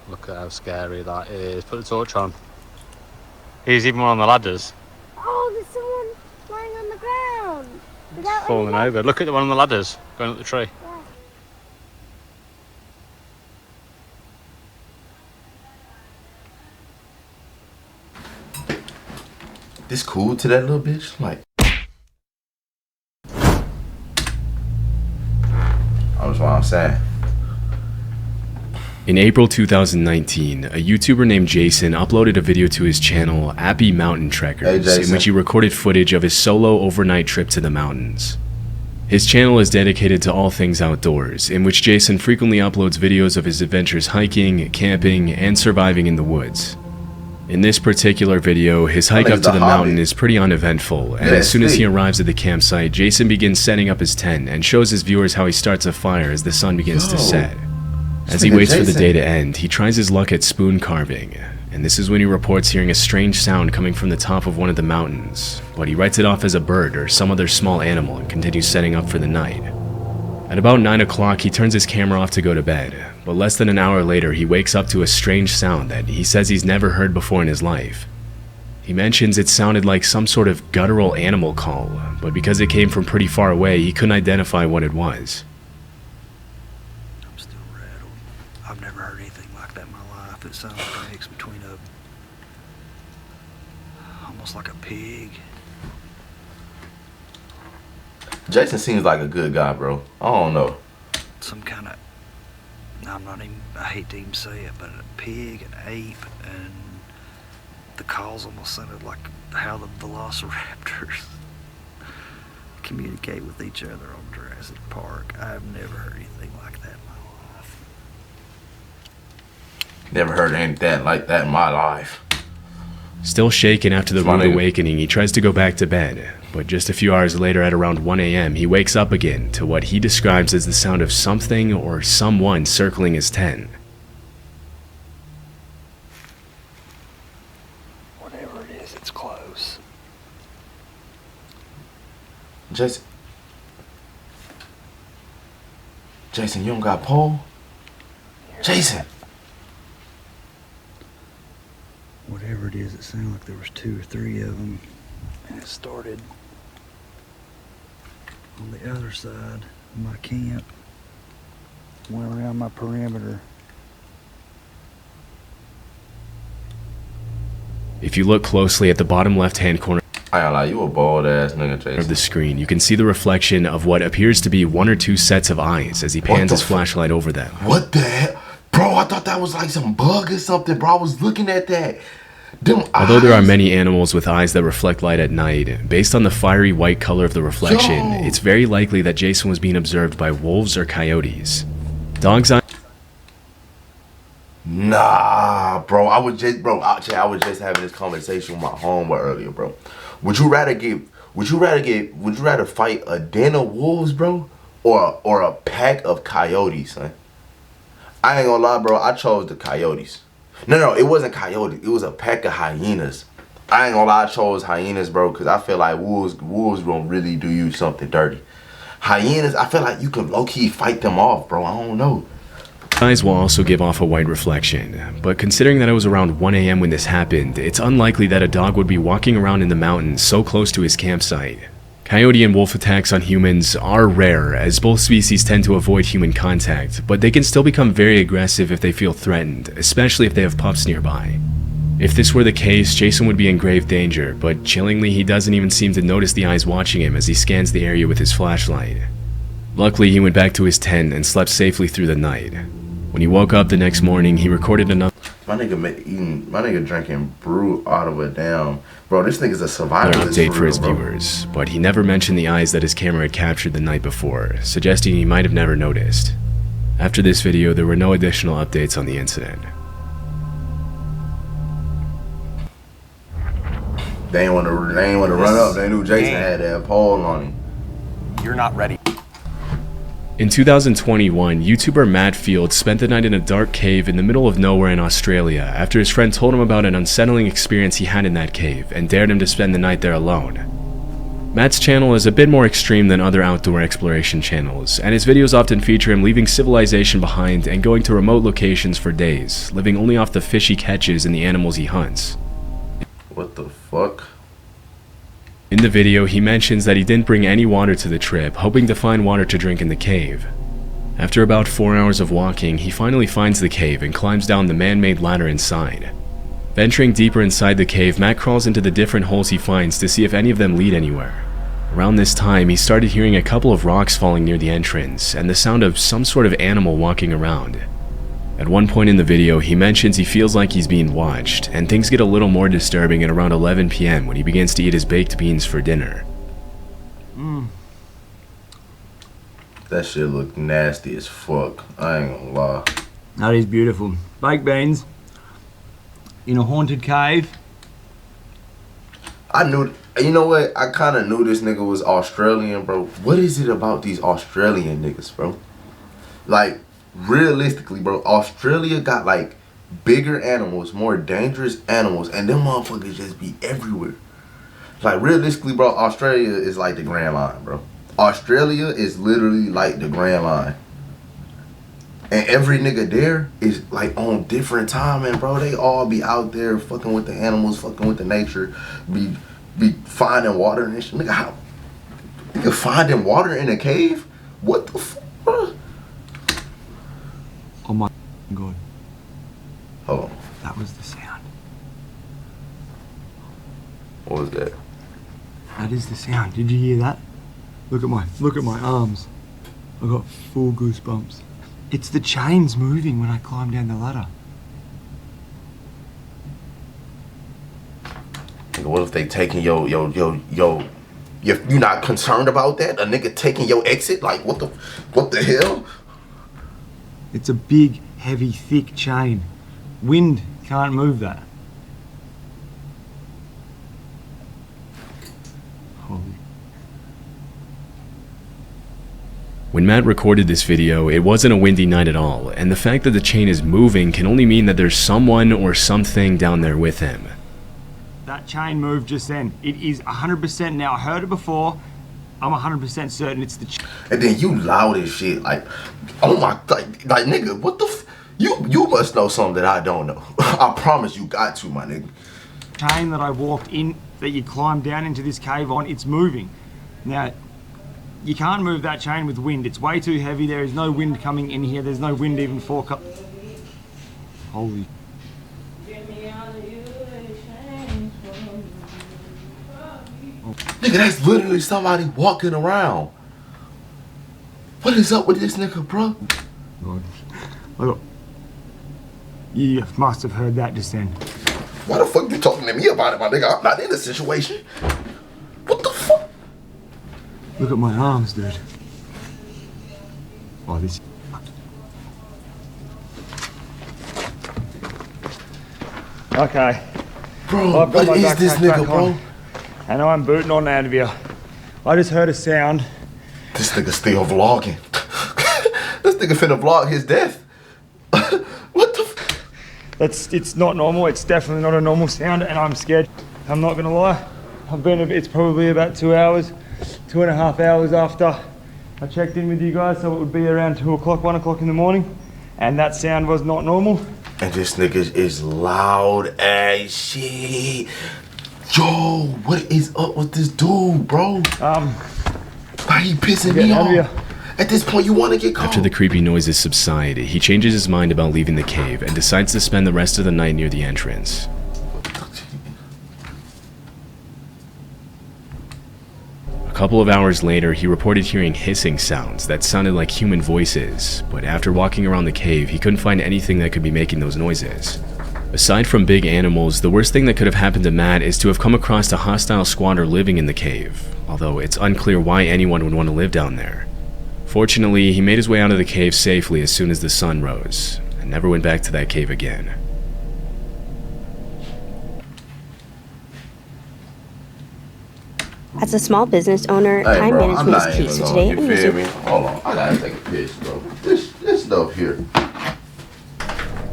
Look at how scary that is. Put the torch on. Here's even one on the ladders. Oh, there's someone lying on the ground. It's falling over. Look at the one on the ladders going up the tree. This cool to that little bitch? Like, that's what I'm saying. In April 2019, a YouTuber named Jason uploaded a video to his channel, Appy Mountain Trekkers, in which he recorded footage of his solo overnight trip to the mountains. His channel is dedicated to all things outdoors, in which Jason frequently uploads videos of his adventures hiking, camping, and surviving in the woods. In this particular video, his hike up to the mountain is pretty uneventful, and as soon as he arrives at the campsite, Jason begins setting up his tent and shows his viewers how he starts a fire as the sun begins to set. As he waits for the day to end, he tries his luck at spoon carving, and this is when he reports hearing a strange sound coming from the top of one of the mountains, but he writes it off as a bird or some other small animal and continues setting up for the night. At about 9 o'clock, he turns his camera off to go to bed, but less than an hour later, he wakes up to a strange sound that he says he's never heard before in his life. He mentions it sounded like some sort of guttural animal call, but because it came from pretty far away, he couldn't identify what it was. I'm still rattled. I've never heard anything like that in my life. It sounds like a mix between almost like a pig. Jason seems like a good guy, bro. I don't know. Some kind of, I hate to even say it, but a pig, an ape, and the calls almost sounded like how the velociraptors communicate with each other on Jurassic Park. I've never heard anything like that in my life. Never heard anything like that in my life. Still shaken after the rude awakening, he tries to go back to bed, but just a few hours later at around 1 a.m., he wakes up again to what he describes as the sound of something or someone circling his tent. Whatever it is, it's close. Jason, you don't got a pole? Jason! Whatever it is, it sounded like there was 2 or 3 of them, and it started on the other side of my camp, went around my perimeter. If you look closely at the bottom left-hand corner I ain't lie, you a bald ass nigga, Jason. Of the screen, you can see the reflection of what appears to be 1 or 2 sets of eyes as he pans his flashlight over them. What the hell? Bro, I thought that was like some bug or something, bro. I was looking at that. Although there are many animals with eyes that reflect light at night, based on the fiery white color of the reflection, it's very likely that Jason was being observed by wolves or coyotes. Dog's eyes. Nah, bro. I was just having this conversation with my homeboy earlier, bro. Would you rather fight a den of wolves, bro, or a pack of coyotes, son? I ain't gonna lie, bro. I chose the coyotes. No, it wasn't coyotes. It was a pack of hyenas. I ain't gonna lie, I chose hyenas, bro, because I feel like wolves gonna really do you something dirty. Hyenas, I feel like you can low-key fight them off, bro. I don't know. Eyes will also give off a white reflection, but considering that it was around 1 a.m. when this happened, it's unlikely that a dog would be walking around in the mountains so close to his campsite. Coyote and wolf attacks on humans are rare, as both species tend to avoid human contact, but they can still become very aggressive if they feel threatened, especially if they have pups nearby. If this were the case, Jason would be in grave danger, but chillingly he doesn't even seem to notice the eyes watching him as he scans the area with his flashlight. Luckily, he went back to his tent and slept safely through the night. When he woke up the next morning, he recorded another My nigga drinking brew out of a damn. Bro, this nigga's a survivalist update for his viewers, but he never mentioned the eyes that his camera had captured the night before, suggesting he might have never noticed. After this video, there were no additional updates on the incident. They ain't want to run up. They knew Jason had that pole on him. You're not ready. In 2021, YouTuber Matt Field spent the night in a dark cave in the middle of nowhere in Australia after his friend told him about an unsettling experience he had in that cave and dared him to spend the night there alone. Matt's channel is a bit more extreme than other outdoor exploration channels, and his videos often feature him leaving civilization behind and going to remote locations for days, living only off the fish he catches and the animals he hunts. What the fuck? In the video, he mentions that he didn't bring any water to the trip, hoping to find water to drink in the cave. After about 4 hours of walking, he finally finds the cave and climbs down the man-made ladder inside. Venturing deeper inside the cave, Matt crawls into the different holes he finds to see if any of them lead anywhere. Around this time, he started hearing a couple of rocks falling near the entrance and the sound of some sort of animal walking around. At one point in the video, he mentions he feels like he's being watched, and things get a little more disturbing at around 11 p.m. when he begins to eat his baked beans for dinner. That shit look nasty as fuck. I ain't gonna lie. That is beautiful. Baked beans in a haunted cave. I knew, you know what? I kind of knew this nigga was Australian, bro. What is it about these Australian niggas, bro? Like, realistically, bro, Australia got like bigger animals, more dangerous animals, and them motherfuckers just be everywhere. Like, realistically, bro, Australia is like the Grand Line, bro. Australia is literally like the Grand Line. And every nigga there is like on different time, and bro, they all be out there fucking with the animals, fucking with the nature, be finding water and shit. Nigga, how? Nigga finding water in a cave? What the fuck, bro? Oh my god. Hold on. That was the sound. What was that? That is the sound. Did you hear that? Look at my arms. I got full goosebumps. It's the chains moving when I climb down the ladder. Nigga, what if they taking you're not concerned about that? A nigga taking your exit? Like, what the hell? It's a big, heavy, thick chain. Wind can't move that. Holy. When Matt recorded this video, it wasn't a windy night at all, and the fact that the chain is moving can only mean that there's someone or something down there with him. That chain moved just then. It is 100% now. I heard it before. I'm 100% certain it's the chain. And then you loud as shit, like, oh my, like nigga, what the you must know something that I don't know. I promise you got to, my nigga. Chain that I walked in, that you climbed down into this cave on, it's moving. Now, you can't move that chain with wind. It's way too heavy. There is no wind coming in here. There's no wind even for Holy. Nigga, that's literally somebody walking around. What is up with this nigga, bro? God. Look. You must have heard that just then. Why the fuck you talking to me about it, my nigga? I'm not in the situation. What the fuck? Look at my arms, dude. Oh, this. Okay. Bro, I've got what my is this backpack nigga, back bro? on, and I'm booting on out of here. I just heard a sound. This nigga still vlogging. This nigga finna vlog his death. What the f? It's not normal. It's definitely not a normal sound, and I'm scared. I'm not gonna lie. It's probably about 2 hours, 2.5 hours after I checked in with you guys, so it would be around 2 o'clock, 1 o'clock in the morning, and that sound was not normal. And this nigga is loud as shit. Yo, what is up with this dude, bro? Why he pissing me off? At this point, you want to get caught. After the creepy noises subside, he changes his mind about leaving the cave and decides to spend the rest of the night near the entrance. A couple of hours later, he reported hearing hissing sounds that sounded like human voices, but after walking around the cave, he couldn't find anything that could be making those noises. Aside from big animals, the worst thing that could have happened to Matt is to have come across a hostile squatter living in the cave, although it's unclear why anyone would want to live down there. Fortunately, he made his way out of the cave safely as soon as the sun rose, and never went back to that cave again. As a small business owner, time management is key. So today I'm using. Hold on, I gotta take a piss, bro. This stuff here.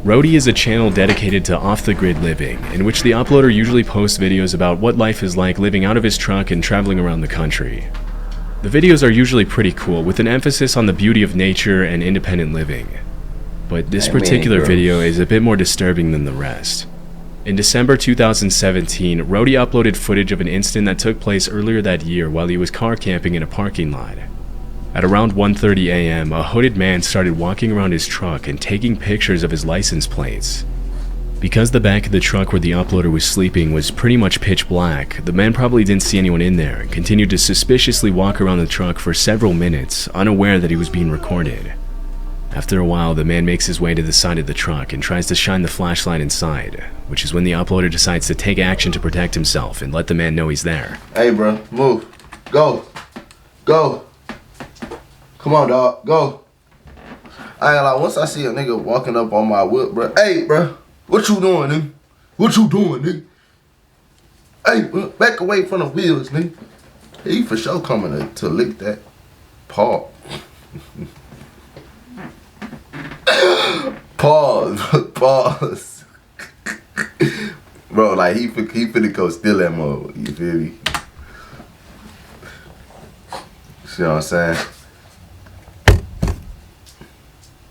Roadie is a channel dedicated to off-the-grid living, in which the uploader usually posts videos about what life is like living out of his truck and traveling around the country. The videos are usually pretty cool, with an emphasis on the beauty of nature and independent living. But this particular video is a bit more disturbing than the rest. In December 2017, Roadie uploaded footage of an incident that took place earlier that year while he was car camping in a parking lot. At around 1:30 a.m., a hooded man started walking around his truck and taking pictures of his license plates. Because the back of the truck where the uploader was sleeping was pretty much pitch black, the man probably didn't see anyone in there and continued to suspiciously walk around the truck for several minutes, unaware that he was being recorded. After a while, the man makes his way to the side of the truck and tries to shine the flashlight inside, which is when the uploader decides to take action to protect himself and let the man know he's there. Hey, bro, move. Go. Go. Come on, dog. Go. I ain't like, once I see a nigga walking up on my whip, bro. Hey, bro. What you doing, nigga? What you doing, nigga? Hey, bro, back away from the wheels, nigga. He for sure coming to lick that paw. Pause. Pause. Bro, like he finna go steal that mode. You feel me? See what I'm saying?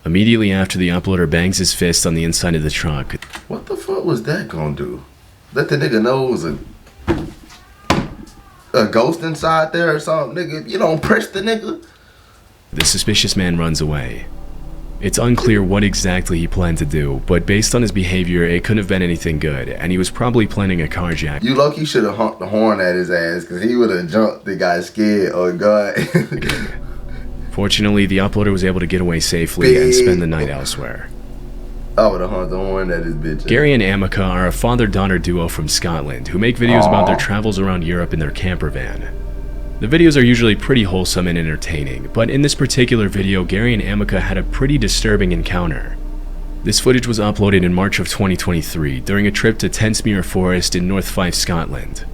Immediately after, the uploader bangs his fist on the inside of the truck. What the fuck was that gonna do? Let the nigga know it was a ghost inside there or something, nigga. You don't press the nigga. The suspicious man runs away. It's unclear what exactly he planned to do, but based on his behavior, it couldn't have been anything good, and he was probably planning a carjack. You lucky should have honked the horn at his ass, because he would have jumped and got scared. Oh, God. Fortunately, the uploader was able to get away safely and spend the night elsewhere. I would have honked the horn at his bitch. Gary and Amica are a father-daughter duo from Scotland who make videos about their travels around Europe in their camper van. The videos are usually pretty wholesome and entertaining, but in this particular video, Gary and Amica had a pretty disturbing encounter. This footage was uploaded in March of 2023 during a trip to Tensmuir Forest in North Fife, Scotland.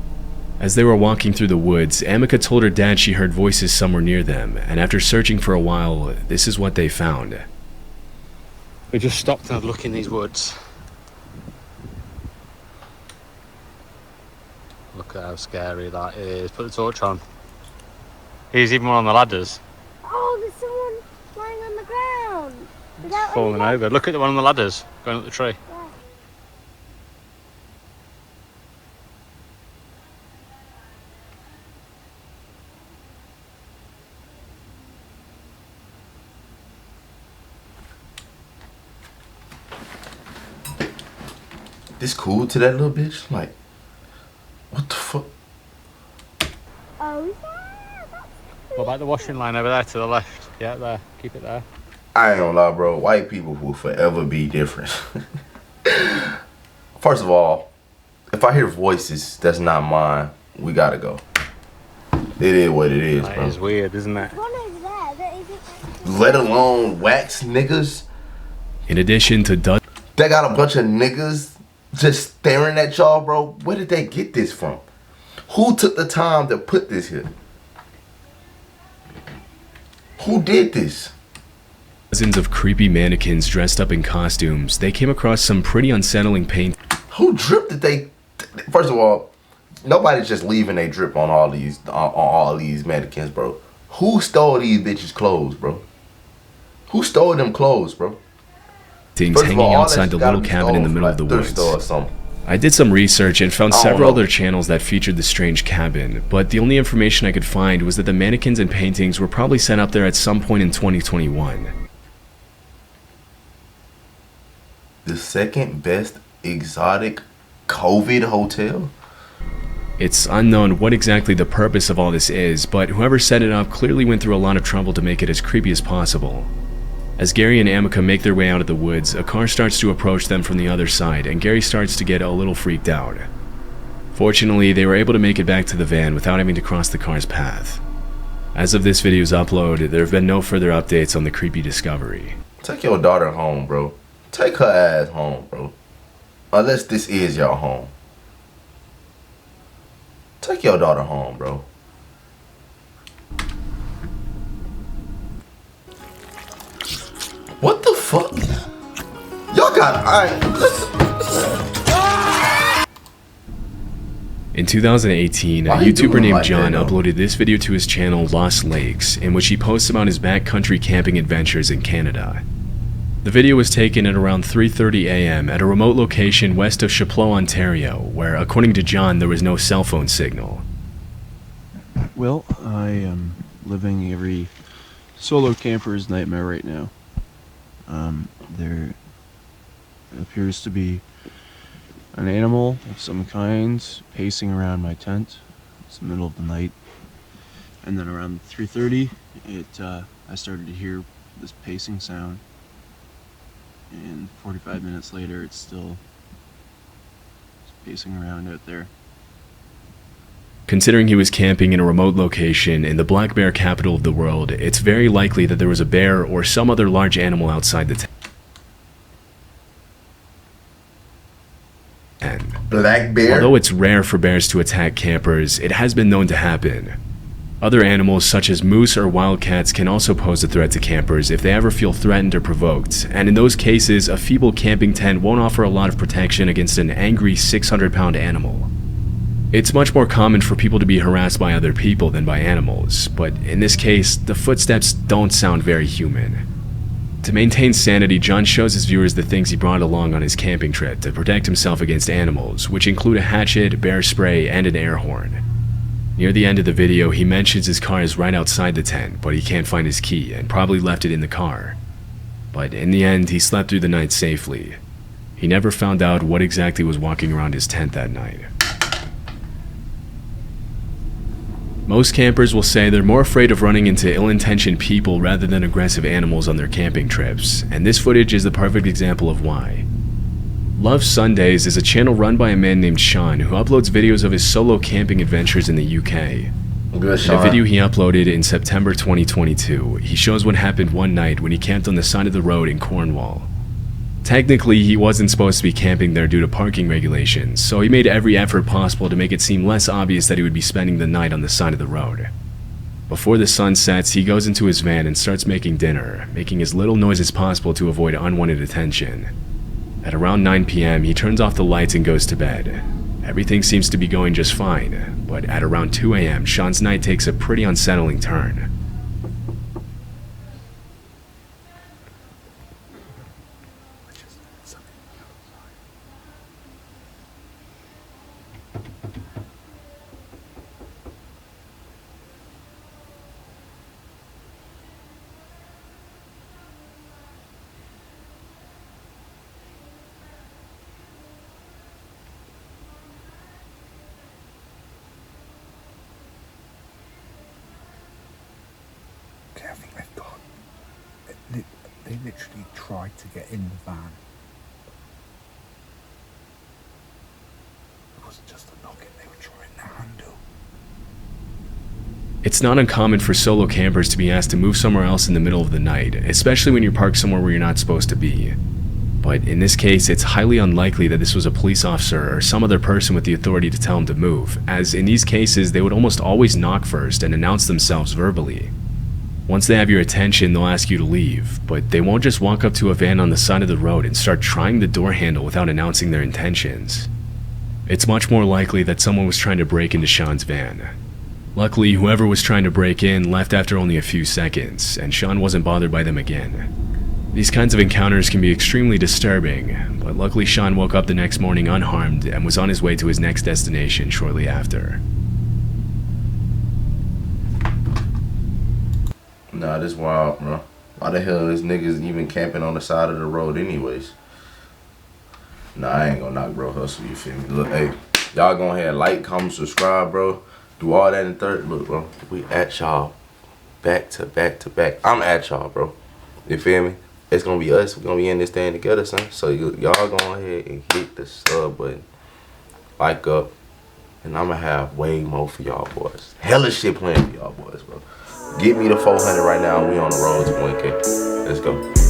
As they were walking through the woods, Amica told her dad she heard voices somewhere near them, and after searching for a while, this is what they found. We just stopped and had a look in these woods. Look at how scary that is. Put the torch on. He's even one on the ladders. Oh, there's someone lying on the ground. Without Falling any over. Look at the one on the ladders going up the tree. Yeah. This cool to that little bitch? Like, what the fuck? Oh, yeah. What about the washing line over there to the left? Yeah, there. Keep it there. I ain't gonna lie, bro. White people will forever be different. First of all, if I hear voices that's not mine, we gotta go. It is what it is, That bro. is weird, isn't it? One over there that isn't. Let alone wax niggas. In addition to They got a bunch of niggas just staring at y'all, bro. Where did they get this from? Who took the time to put this here? Who did this? dozens of creepy mannequins dressed up in costumes, they came across some pretty unsettling paint. Who drip did they? First of all, nobody's just leaving a drip on all these mannequins, bro. Who stole these bitches' clothes, bro? Who stole them clothes, bro? Things hanging outside the little cabin in the middle of the woods. I did some research and found several other channels that featured the strange cabin, but the only information I could find was that the mannequins and paintings were probably sent up there at some point in 2021. The second best exotic COVID hotel? It's unknown what exactly the purpose of all this is, but whoever set it up clearly went through a lot of trouble to make it as creepy as possible. As Gary and Amica make their way out of the woods, a car starts to approach them from the other side, and Gary starts to get a little freaked out. Fortunately, they were able to make it back to the van without having to cross the car's path. As of this video's upload, there have been no further updates on the creepy discovery. Take your daughter home, bro. Take her ass home, bro. Unless this is your home. Take your daughter home, bro. What the fuck? Y'all In 2018, a YouTuber named John uploaded this video to his channel Lost Lakes, in which he posts about his backcountry camping adventures in Canada. The video was taken at around 3:30 a.m. at a remote location west of Chapleau, Ontario, where, according to John, there was no cell phone signal. Well, I am living every solo camper's nightmare right now. There appears to be an animal of some kind pacing around my tent. It's the middle of the night, and then around 3:30, I started to hear this pacing sound, and 45 minutes later, it's still pacing around out there. Considering he was camping in a remote location in the black bear capital of the world, it's very likely that there was a bear or some other large animal outside the tent. Black bear? Although it's rare for bears to attack campers, it has been known to happen. Other animals such as moose or wildcats can also pose a threat to campers if they ever feel threatened or provoked, and in those cases, a feeble camping tent won't offer a lot of protection against an angry 600-pound animal. It's much more common for people to be harassed by other people than by animals, but in this case, the footsteps don't sound very human. To maintain sanity, John shows his viewers the things he brought along on his camping trip to protect himself against animals, which include a hatchet, bear spray, and an air horn. Near the end of the video, he mentions his car is right outside the tent, but he can't find his key and probably left it in the car. But in the end, he slept through the night safely. He never found out what exactly was walking around his tent that night. Most campers will say they're more afraid of running into ill-intentioned people rather than aggressive animals on their camping trips, and this footage is the perfect example of why. Love Sundays is a channel run by a man named Sean who uploads videos of his solo camping adventures in the UK. In a video he uploaded in September 2022, he shows what happened one night when he camped on the side of the road in Cornwall. Technically, he wasn't supposed to be camping there due to parking regulations, so he made every effort possible to make it seem less obvious that he would be spending the night on the side of the road. Before the sun sets, he goes into his van and starts making dinner, making as little noise as possible to avoid unwanted attention. At around 9 p.m., he turns off the lights and goes to bed. Everything seems to be going just fine, but at around 2 a.m., Sean's night takes a pretty unsettling turn. I think they've gone. They literally tried to get in the van. It wasn't just a knocking, they were trying to handle. It's not uncommon for solo campers to be asked to move somewhere else in the middle of the night, especially when you're parked somewhere where you're not supposed to be. But in this case, it's highly unlikely that this was a police officer or some other person with the authority to tell him to move, as in these cases, they would almost always knock first and announce themselves verbally. Once they have your attention, they'll ask you to leave, but they won't just walk up to a van on the side of the road and start trying the door handle without announcing their intentions. It's much more likely that someone was trying to break into Sean's van. Luckily, whoever was trying to break in left after only a few seconds, and Sean wasn't bothered by them again. These kinds of encounters can be extremely disturbing, but luckily Sean woke up the next morning unharmed and was on his way to his next destination shortly after. Nah, this wild, bro. Why the hell is niggas even camping on the side of the road anyways? Nah, I ain't gonna knock Bro Hustle, you feel me? Look, hey, y'all go ahead, like, comment, subscribe, bro. Do all that in third. Look, bro, we at y'all back to back to back. I'm at y'all, bro. You feel me? It's gonna be us. We're gonna be in this thing together, son. So y'all go ahead and hit the sub button, like up, and I'm gonna have way more for y'all boys. Hella shit playing for y'all boys, bro. Get me to 400 right now. We on the road to 1K. Let's go.